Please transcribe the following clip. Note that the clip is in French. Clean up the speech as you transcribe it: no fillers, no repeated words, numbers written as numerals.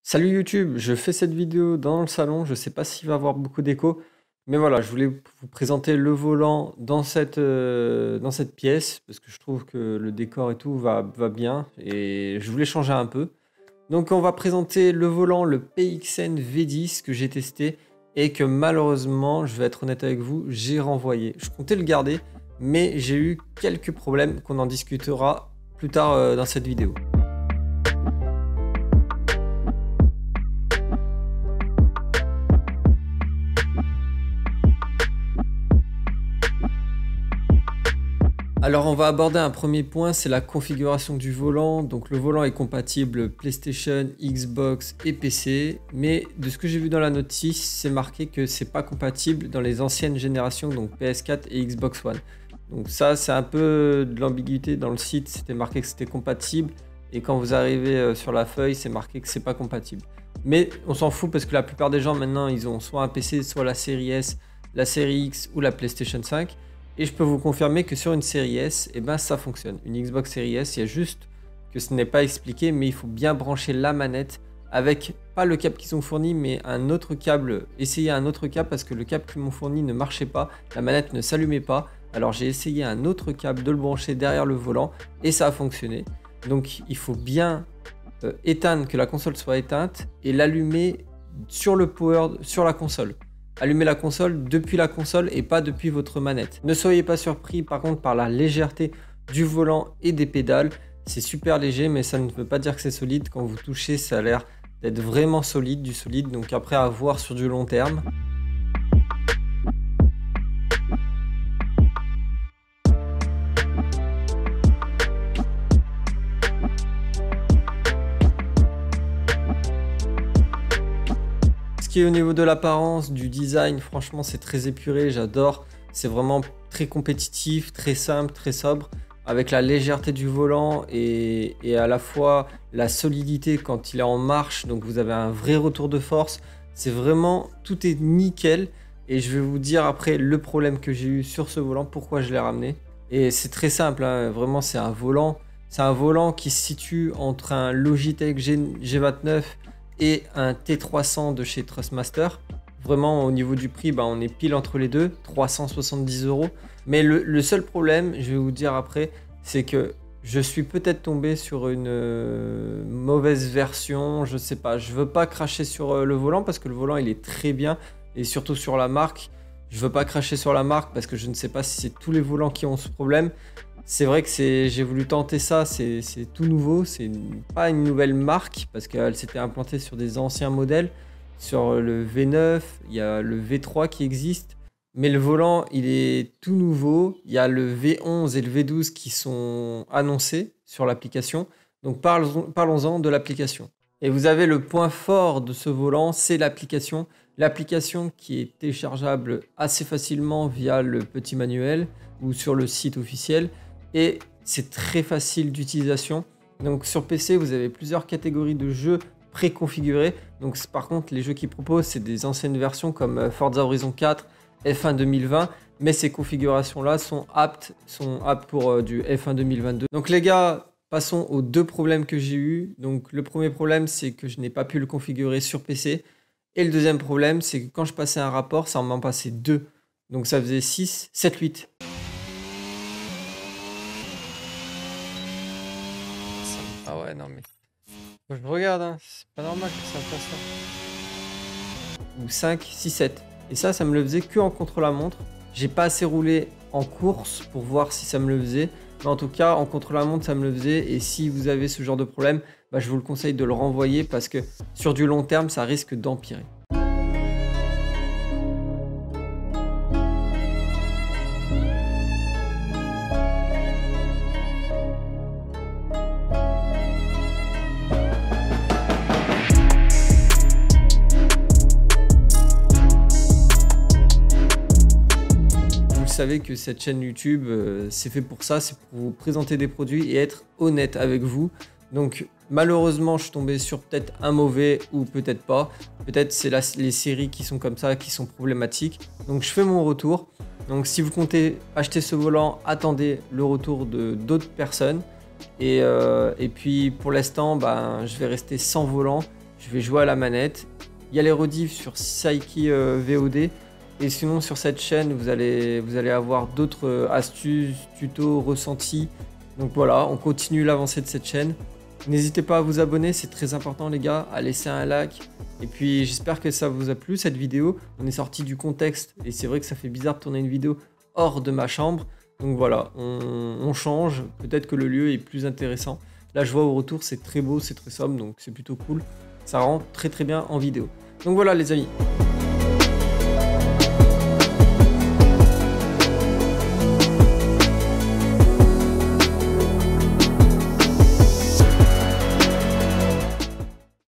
Salut YouTube, je fais cette vidéo dans le salon, je sais pas s'il va y avoir beaucoup d'écho, mais voilà, je voulais vous présenter le volant dans cette pièce, parce que je trouve que le décor et tout va bien, et je voulais changer un peu. Donc on va présenter le volant, le PXN V10 que j'ai testé, et que malheureusement, je vais être honnête avec vous, j'ai renvoyé. Je comptais le garder, mais j'ai eu quelques problèmes qu'on en discutera plus tard dans cette vidéo. Alors on va aborder un premier point, c'est la configuration du volant. Donc le volant est compatible PlayStation, Xbox et PC, mais de ce que j'ai vu dans la notice, c'est marqué que c'est pas compatible dans les anciennes générations, donc PS4 et Xbox One. Donc ça, c'est un peu de l'ambiguïté dans le site, c'était marqué que c'était compatible, et quand vous arrivez sur la feuille, c'est marqué que c'est pas compatible. Mais on s'en fout parce que la plupart des gens maintenant, ils ont soit un PC, soit la série S, la série X ou la PlayStation 5. Et je peux vous confirmer que sur une série S, eh ben, ça fonctionne. Une Xbox Series S, il y a juste que ce n'est pas expliqué, mais il faut bien brancher la manette avec, pas le câble qu'ils ont fourni, mais un autre câble. Essayez un autre câble parce que le câble qu'ils m'ont fourni ne marchait pas, la manette ne s'allumait pas. Alors j'ai essayé un autre câble de le brancher derrière le volant et ça a fonctionné. Donc il faut bien éteindre, que la console soit éteinte et l'allumer sur le power, sur la console. Allumez la console depuis la console et pas depuis votre manette. Ne soyez pas surpris par contre par la légèreté du volant et des pédales. C'est super léger mais ça ne veut pas dire que c'est solide. Quand vous touchez, ça a l'air d'être vraiment solide, du solide. Donc après à voir sur du long terme. Au niveau de l'apparence, du design, franchement c'est très épuré, j'adore. C'est vraiment très compétitif, très simple, très sobre, avec la légèreté du volant et à la fois la solidité quand il est en marche. Donc vous avez un vrai retour de force. C'est vraiment, tout est nickel. Et je vais vous dire après le problème que j'ai eu sur ce volant, pourquoi je l'ai ramené. Et c'est très simple, hein, vraiment c'est un volant. C'est un volant qui se situe entre un Logitech G29 et un T300 de chez Trustmaster. Vraiment au niveau du prix, on est pile entre les deux, 370 €. Mais le seul problème, je vais vous dire après, c'est que je suis peut-être tombé sur une mauvaise version, je sais pas. Je veux pas cracher sur le volant parce que le volant il est très bien et surtout sur la marque. Je veux pas cracher sur la marque parce que je ne sais pas si c'est tous les volants qui ont ce problème. C'est vrai que j'ai voulu tenter ça, c'est tout nouveau, c'est pas une nouvelle marque parce qu'elle s'était implantée sur des anciens modèles. Sur le V9, il y a le V3 qui existe, mais le volant il est tout nouveau. Il y a le V11 et le V12 qui sont annoncés sur l'application, donc parlons-en de l'application. Et vous avez le point fort de ce volant, c'est l'application. L'application qui est téléchargeable assez facilement via le petit manuel ou sur le site officiel. Et c'est très facile d'utilisation. Donc sur PC, vous avez plusieurs catégories de jeux préconfigurés. Donc par contre, les jeux qu'ils proposent, c'est des anciennes versions comme Forza Horizon 4, F1 2020. Mais ces configurations-là sont aptes pour du F1 2022. Donc les gars, passons aux deux problèmes que j'ai eu. Donc le premier problème, c'est que je n'ai pas pu le configurer sur PC. Et le deuxième problème, c'est que quand je passais un rapport, ça m'en passait 2. Donc ça faisait 6, 7, 8. Ah ouais, non mais... Je regarde, hein. C'est pas normal que ça fasse ça. Ou 5, 6, 7. Et ça me le faisait que en contre-la-montre. J'ai pas assez roulé en course pour voir si ça me le faisait. Mais en tout cas, en contre-la-montre, ça me le faisait. Et si vous avez ce genre de problème, je vous le conseille de le renvoyer parce que sur du long terme, ça risque d'empirer. Vous savez que cette chaîne YouTube, c'est fait pour ça, c'est pour vous présenter des produits et être honnête avec vous. Donc malheureusement, je suis tombé sur peut-être un mauvais ou peut-être pas. Peut-être c'est les séries qui sont comme ça, qui sont problématiques. Donc je fais mon retour. Donc si vous comptez acheter ce volant, attendez le retour de d'autres personnes. Et puis pour l'instant, je vais rester sans volant. je vais jouer à la manette. Il y a les rediffs sur Psyche VOD. Et sinon, sur cette chaîne, vous allez avoir d'autres astuces, tutos, ressentis. Donc voilà, on continue l'avancée de cette chaîne. N'hésitez pas à vous abonner, c'est très important les gars, à laisser un like. Et puis j'espère que ça vous a plu cette vidéo. On est sorti du contexte et c'est vrai que ça fait bizarre de tourner une vidéo hors de ma chambre. Donc voilà, on change. Peut-être que le lieu est plus intéressant. Là je vois au retour, c'est très beau, c'est très sobre, donc c'est plutôt cool. Ça rend très très bien en vidéo. Donc voilà les amis.